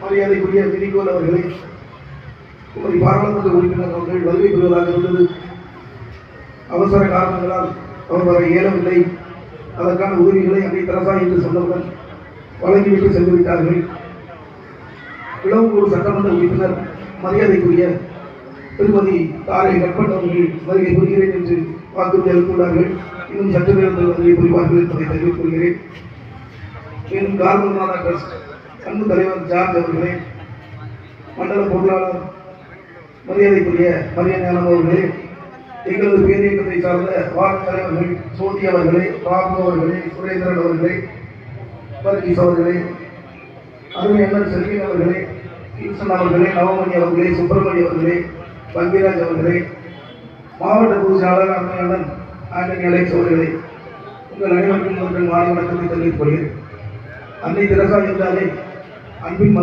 மரியாதைக்குரிய மினிகோல் அவர்களை உங்களுடைய பாராளுமன்ற உறுப்பினர் அவர்கள் வருகை பெறுவதாக இருந்தது. அவசர காரணங்களால் அவர் வர இயலவில்லை. அதற்கான உதவிகளை அன்னை தெரசா என்று சொன்னவுடன் வழங்கிவிட்டு சென்றுவிட்டார்கள். இளவூர் சட்டமன்ற உறுப்பினர் மரியாதைக்குரிய திருமதி தாரை கற்பன் அவர்கள் வருகை புரிகிறேன் என்று வாக்குறுதி அளித்துள்ளார்கள். இன்னும் சற்று நேரத்தில் வருகை புரிவார்கள் என்பதை தெரிவித்துக் கொள்கிறேன். மேலும் கார்மல்மானா ட்ரஸ்ட் அன்பு தலைவர் ஜார்ஜ் அவர்களே, மண்டல பொருளாளர் மரியாதைக்குரிய மரியஞானம் அவர்களே, எங்களது பேரியக்கத்தை சார்ந்த வார்டு தலைவர்கள் சோதி அவர்களே, பாபு அவர்களே, சுரேந்திரன் அவர்களே, பர்கீஸ் அவர்களே, அருமை அண்ணன் செல்வின் அவர்களே, ஈசன் அவர்களே, நவமணி அவர்களே, சுப்பிரமணிய அவர்களே, பங்கிராஜ் அவர்களே, மாவட்ட பொதுச்செயலாளர் அருமை அண்ணன் ஆண்டனி அலெக்ஸ் அவர்களே, உங்கள் அனைவருக்கும் மாலை வணக்கத்தை தெரிவித்துக் கொள்கிறேன். அன்னை தெரசா என்றாலே அன்பின்